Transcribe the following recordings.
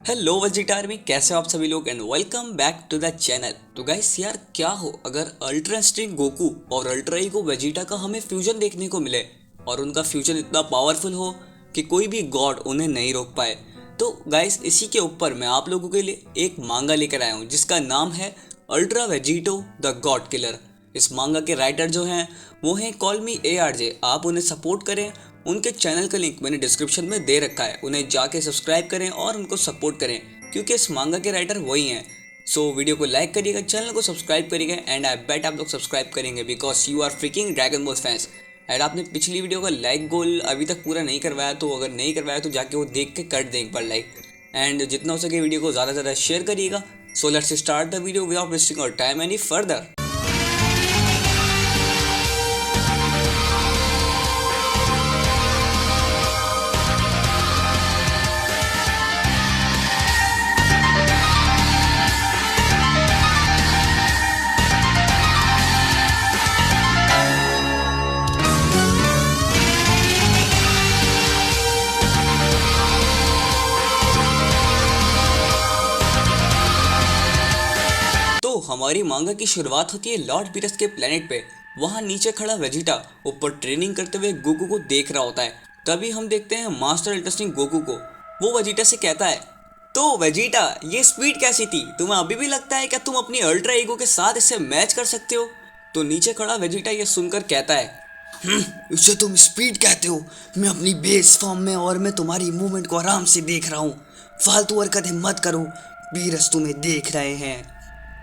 Hello Vegeta army, कैसे हो आप सभी लोग and welcome back to the channel. तो गाइस यार क्या हो अगर अल्ट्रा स्ट्रिंग गोकू और अल्ट्रा ईगो वेजिटा का हमें फ्यूजन देखने को मिले और उनका फ्यूजन इतना पावरफुल हो कि कोई भी गॉड उन्हें नहीं रोक पाए। तो गाइस इसी के ऊपर मैं आप लोगों के लिए एक मांगा लेकर आया हूँ जिसका नाम है ultra Vegito the God killer. इस मांगा के राइटर जो हैं वो हैं कॉल मी ARJ। आप उन्हें सपोर्ट करें, उनके चैनल का लिंक मैंने डिस्क्रिप्शन में दे रखा है, उन्हें जाके सब्सक्राइब करें और उनको सपोर्ट करें क्योंकि इस मांगा के राइटर वही हैं। सो वीडियो को लाइक करिएगा, चैनल को सब्सक्राइब करिएगा एंड आई बेट आप लोग सब्सक्राइब करेंगे because you are freaking Dragon Ball fans. And आपने पिछली वीडियो का लाइक गोल अभी तक पूरा नहीं करवाया तो अगर नहीं करवाया तो जाके वो देख के कर दें एक बार लाइक। एंड जितना हो सके वीडियो को ज़्यादा से ज़्यादा शेयर करिएगा। So let's start the video without wasting our time any further. तो हमारी मांगा की शुरुआत होती है लॉर्ड बीरस के प्लेनेट पे। वहाँ नीचे खड़ा वेजिटा ऊपर ट्रेनिंग करते हुए गोकू को देख रहा होता है। तभी हम देखते हैं मास्टर इंटरेस्टिंग गोकू को। वो वेजिटा से कहता है, तो वेजिटा ये स्पीड कैसी थी? तुम्हें अभी भी लगता है क्या तुम अपनी अल्ट्रा ईगो के साथ इससे मैच कर सकते हो? तो नीचे खड़ा वेजिटा ये सुनकर कहता है, उसे तुम स्पीड कहते हो? मैं अपनी बेस फॉर्म में और मैं तुम्हारी मूवमेंट को आराम से देख रहा हूँ। फालतू हरकतें मत करो, बीरस तुम्हें देख रहे हैं।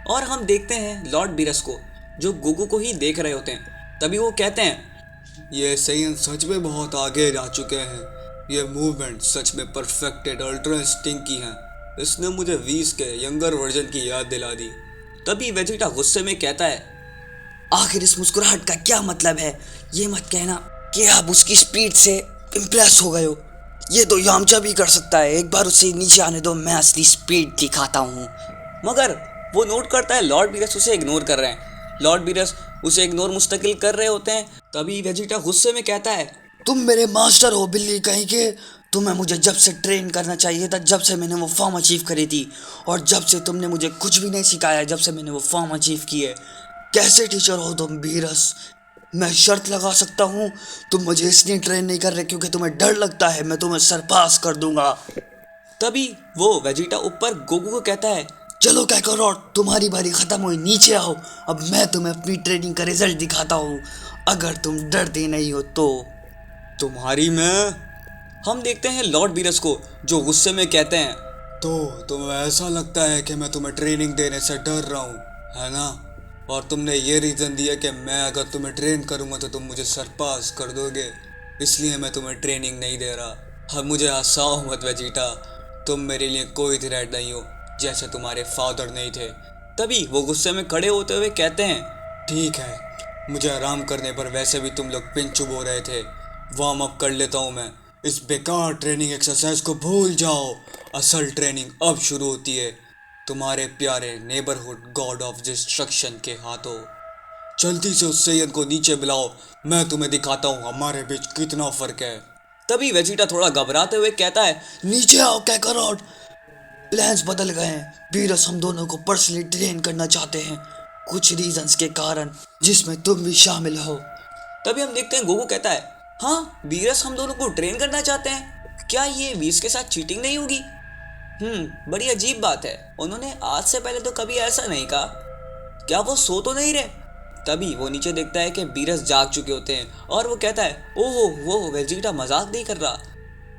और हम देखते हैं लॉर्ड बीरस को जो गोकू को ही देख रहे होते हैं। तभी वो कहते हैं, ये सही सच में बहुत आगे जा चुके हैं। ये मूवमेंट सच में परफेक्टेड अल्ट्रा इंस्टिंक्ट की है। इसने मुझे 20 के यंगर वर्जन की याद दिला दी। तभी वेजिटा गुस्से में कहता है, आखिर इस मुस्कुराहट का क्या मतलब है? ये मत कहना कि आप उसकी स्पीड से इम्प्रेस हो गए हो। ये तो यामचा भी कर सकता है। एक बार उसे नीचे आने दो, मैं असली स्पीड दिखाता हूँ। मगर वो नोट करता है लॉर्ड बीरस उसे इग्नोर कर रहे हैं। लॉर्ड बीरस उसे इग्नोर मुस्तकिल कर रहे होते हैं। तभी वेजिटा गुस्से में कहता है, तुम मेरे मास्टर हो बिल्ली कहीं के। तुम्हें मुझे जब से ट्रेन करना चाहिए था, जब से मैंने वो फॉर्म अचीव करी थी, और जब से तुमने मुझे कुछ भी नहीं सिखाया जब से मैंने वो फॉर्म अचीव की है। कैसे टीचर हो तुम बीरस? मैं शर्त लगा सकता हूँ तुम मुझे इसलिए ट्रेन नहीं कर रहे क्योंकि तुम्हें डर लगता है मैं तुम्हें सरपास कर दूंगा। तभी वो वेजिटा ऊपर गोकू को कहता है, चलो काकारोट, तुम्हारी बारी खत्म हुई, नीचे आओ। अब मैं तुम्हें अपनी ट्रेनिंग का रिजल्ट दिखाता हूँ, अगर तुम डरते नहीं हो तो। तुम्हारी मैं। हम देखते हैं लॉर्ड बीरस को जो गुस्से में कहते हैं, तो तुम्हें ऐसा लगता है कि मैं तुम्हें ट्रेनिंग देने से डर रहा हूँ, है ना? और तुमने ये रीज़न दिया कि मैं अगर तुम्हें ट्रेन करूँगा तो तुम मुझे सरपास कर दोगे, इसलिए मैं तुम्हें ट्रेनिंग नहीं दे रहा। अब मुझे हंसाओ मत वेजिटा, तुम मेरे लिए कोई थ्रेट नहीं हो जैसे तुम्हारे फादर नहीं थे। तभी वो गुस्से में खड़े होते हुए कहते हैं, ठीक है, मुझे आराम करने पर वैसे भी तुम लोग पिन चुभो रहे थे। वार्म अप कर लेता हूँ मैं। इस बेकार ट्रेनिंग एक्सरसाइज को भूल जाओ। असल ट्रेनिंग अब शुरू होती है तुम्हारे प्यारे नेबरहुड गॉड ऑफ डिस्ट्रक्शन के हाथों। जल्दी से उस सैयद को नीचे बुलाओ, मैं तुम्हें दिखाता हूँ हमारे बीच कितना फर्क है। तभी वेजिटा थोड़ा घबराते हुए कहता है, नीचे आओ काकारोट, प्लान्स बदल गए हैं। बीरस हम दोनों को पर्सनली ट्रेन करना चाहते हैं, कुछ रीजंस के कारण, जिसमें तुम भी शामिल हो। तभी हम देखते हैं गोकू कहता है, हाँ बीरस हम दोनों को ट्रेन करना चाहते हैं, क्या ये वीस के साथ चीटिंग नहीं होगी? बड़ी अजीब बात है, उन्होंने आज से पहले तो कभी ऐसा नहीं कहा। क्या वो सो तो नहीं रहे? तभी वो नीचे देखता है कि बीरस जाग चुके होते हैं और वो कहता है, ओहो वो वेजिटा मजाक नहीं कर रहा।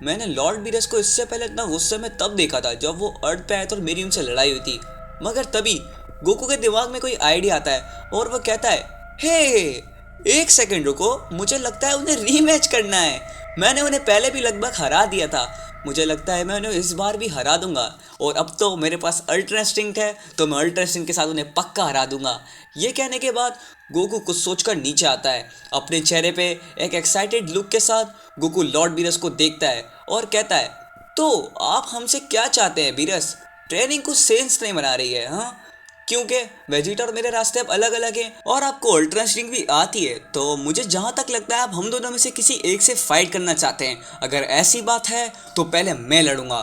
मैंने लॉर्ड बीरस को इससे पहले इतना गुस्से में तब देखा था जब वो अर्थ पे आए थे और मेरी उनसे लड़ाई हुई थी। मगर तभी गोकू के दिमाग में कोई आइडिया आता है और वो कहता है, हे एक सेकंड रुको, मुझे लगता है उन्हें रीमैच करना है। मैंने उन्हें पहले भी लगभग हरा दिया था, मुझे लगता है मैं उन्हें इस बार भी हरा दूंगा। और अब तो मेरे पास अल्ट्रा इंस्टिंक्ट है तो मैं अल्ट्रा इंस्टिंक्ट के साथ उन्हें पक्का हरा दूंगा। ये कहने के बाद गोकू कुछ सोचकर नीचे आता है। अपने चेहरे पे एक एक्साइटेड लुक के साथ गोकू लॉर्ड बीरस को देखता है और कहता है, तो आप हमसे क्या चाहते हैं बीरस? ट्रेनिंग कुछ सेंस नहीं बना रही है, हाँ? क्योंकि वेजिटा और मेरे रास्ते अब अलग अलग हैं और आपको अल्ट्रा इंस्टिंक्ट भी आती है, तो मुझे जहाँ तक लगता है आप हम दोनों में से किसी एक से फाइट करना चाहते हैं। अगर ऐसी बात है तो पहले मैं लड़ूंगा।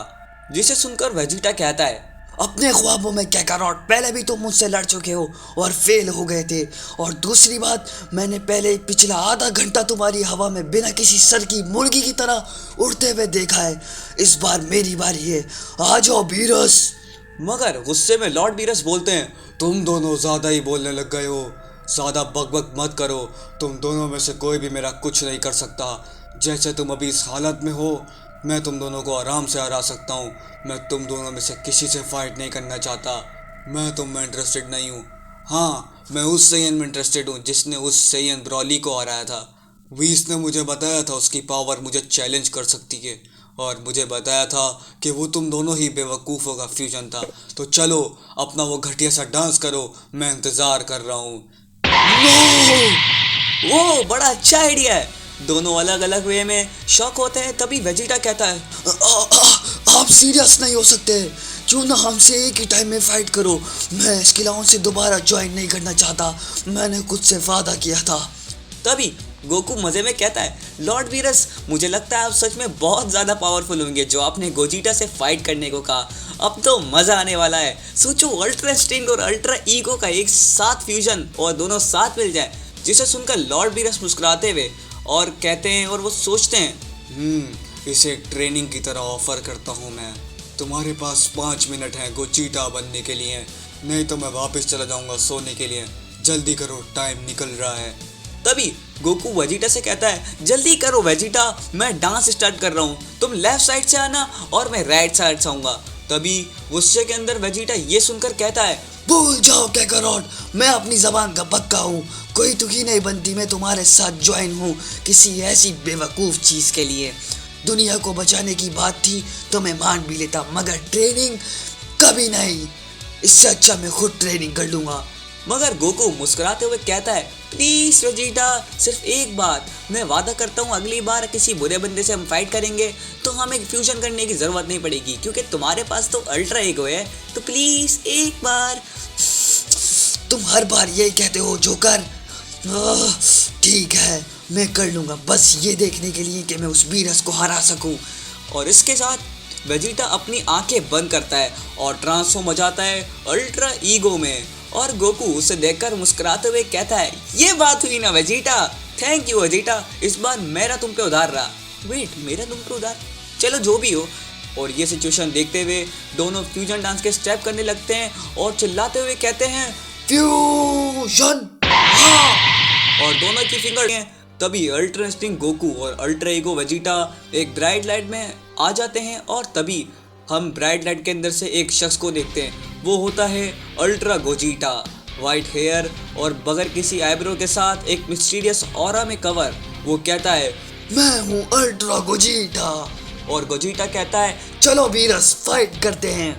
जिसे सुनकर वेजिटा कहता है, अपने ख्वाबों में कैकारोट, पहले भी तुम मुझसे लड़ चुके हो और फेल हो गए थे। और दूसरी बात, मैंने पहले पिछला आधा घंटा तुम्हारी हवा में बिना किसी सर की मुर्गी की तरह उड़ते हुए देखा है। इस बार मेरी बारी है, आ जाओ बीरस। मगर गुस्से में लॉर्ड बीरस बोलते हैं, तुम दोनों ज़्यादा ही बोलने लग गए हो, ज़्यादा बकबक मत करो। तुम दोनों में से कोई भी मेरा कुछ नहीं कर सकता। जैसे तुम अभी इस हालत में हो, मैं तुम दोनों को आराम से हरा सकता हूँ। मैं तुम दोनों में से किसी से फाइट नहीं करना चाहता। मैं तुम में इंटरेस्टेड नहीं हूँ। हाँ, मैं उस सेयन में इंटरेस्टेड हूँ जिसने उस सेयन ब्रॉली को हराया था। वीस ने मुझे बताया था उसकी पावर मुझे चैलेंज कर सकती है, और मुझे बताया था कि वो तुम दोनों ही बेवकूफ़ों का फ्यूजन था। तो चलो अपना वो घटिया सा डांस करो, मैं इंतज़ार कर रहा हूँ। वो बड़ा अच्छा आइडिया है। दोनों अलग अलग वे में शॉक होते हैं। तभी वेजिटा कहता है, आप सीरियस नहीं हो सकते, क्यों ना हमसे एक ही टाइम में फाइट करो। मैं इस खिलावन से दोबारा ज्वाइन नहीं करना चाहता, मैंने खुद से वादा किया था। तभी गोकू मजे में कहता है, लॉर्ड वीरस, मुझे लगता है आप सच में बहुत ज़्यादा पावरफुल होंगे जो आपने गोजिटा से फाइट करने को कहा। अब तो मज़ा आने वाला है। सोचो, अल्ट्रा स्टिंग और अल्ट्रा ईगो का एक साथ फ्यूजन और दोनों साथ मिल जाए। जिसे सुनकर लॉर्ड वीरस मुस्कुराते हुए और कहते हैं, और वो सोचते हैं, इसे ट्रेनिंग की तरह ऑफर करता हूँ मैं। तुम्हारे पास 5 मिनट हैं गोजिटा बनने के लिए, नहीं तो मैं वापस चला जाऊँगा सोने के लिए। जल्दी करो, टाइम निकल रहा है। तभी गोकू वेजिटा से कहता है, जल्दी करो वेजिटा, मैं डांस स्टार्ट कर रहा हूँ, तुम लेफ्ट साइड से आना और मैं राइट साइड से आऊँगा। तभी गुस्से के अंदर वेजिटा ये सुनकर कहता है, भूल जाओ कैकारोट, मैं अपनी जबान का पक्का हूँ, कोई तुकी नहीं बनती। मैं तुम्हारे साथ ज्वाइन हूँ किसी ऐसी बेवकूफ़ चीज़ के लिए। दुनिया को बचाने की बात थी तो मैं मान भी लेता, मगर ट्रेनिंग कभी नहीं। इससे अच्छा मैं खुद ट्रेनिंग कर लूँगा। मगर गोकू मुस्कुराते हुए कहता है, प्लीज वेजिटा, सिर्फ एक बात, मैं वादा करता हूँ अगली बार किसी बुरे बंदे से हम फाइट करेंगे तो हमें फ्यूजन करने की ज़रूरत नहीं पड़ेगी, क्योंकि तुम्हारे पास तो अल्ट्रा ईगो है। तो प्लीज़ एक बार। तुम हर बार यही कहते हो जोकर। ठीक है, मैं कर लूँगा, बस ये देखने के लिए कि मैं उस बीरस को हरा सकूँ। और इसके साथ वेजिटा अपनी आंखें बंद करता है और ट्रांसफॉर्म हो जाता है अल्ट्रा ईगो में। और गोकू उसे देखकर मुस्कुराते हुए कहता है, ये बात हुई ना वेजिटा, थैंक यू वेजिटा, इस बार मेरा तुम पे उधार रहा। वेट, मेरा तुम पे उधार? चलो जो भी हो। और ये सिचुएशन देखते हुए दोनों फ्यूजन डांस के स्टेप करने लगते हैं और चिल्लाते हुए कहते हैं, फ्यूजन। और दोनों की फिंगर हैं। तभी अल्ट्रा इंस्टिंक्ट गोकू और अल्ट्रा ईगो वेजिटा एक ब्राइट लाइट में आ जाते हैं। और तभी हम ब्राइट लाइट के अंदर से एक शख्स को देखते हैं। वो होता है अल्ट्रा गोजिटा, वाइट हेयर और बगैर किसी आईब्रो के साथ एक मिस्टीरियस ऑरा में कवर। वो कहता है, मैं हूँ अल्ट्रा गोजिटा। और गोजिटा कहता है, चलो वीरस, फाइट करते हैं।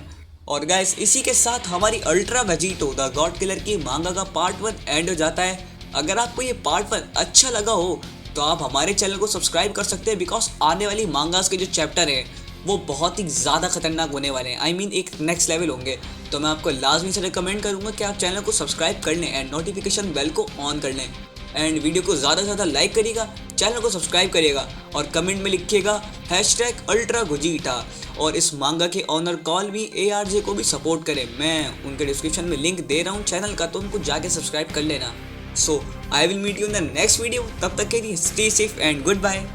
और गाइस, इसी के साथ हमारी ultra Vegito the God killer की मांगा का पार्ट 1 एंड हो जाता है। अगर आपको ये पार्ट 1 अच्छा लगा हो तो आप हमारे चैनल को सब्सक्राइब कर सकते हैं, बिकॉज आने वाली मांगास के जो चैप्टर हैं वो बहुत ही ज़्यादा खतरनाक होने वाले हैं। आई मीन एक नेक्स्ट लेवल होंगे। तो मैं आपको लाजमी से रिकमेंड करूँगा कि आप चैनल को सब्सक्राइब कर लें एंड नोटिफिकेशन बेल को ऑन कर लें। एंड वीडियो को ज़्यादा से ज़्यादा लाइक करिएगा, चैनल को सब्सक्राइब करिएगा और कमेंट में लिखिएगा #अल्ट्रागोजिटा। और इस मांगा के ऑनर कॉल भी ARJ को भी सपोर्ट करें। मैं उनके डिस्क्रिप्शन में लिंक दे रहा हूँ चैनल का, तो उनको जाके सब्सक्राइब कर लेना। So I will meet you in the next video. तब तक के लिए stay safe and good bye.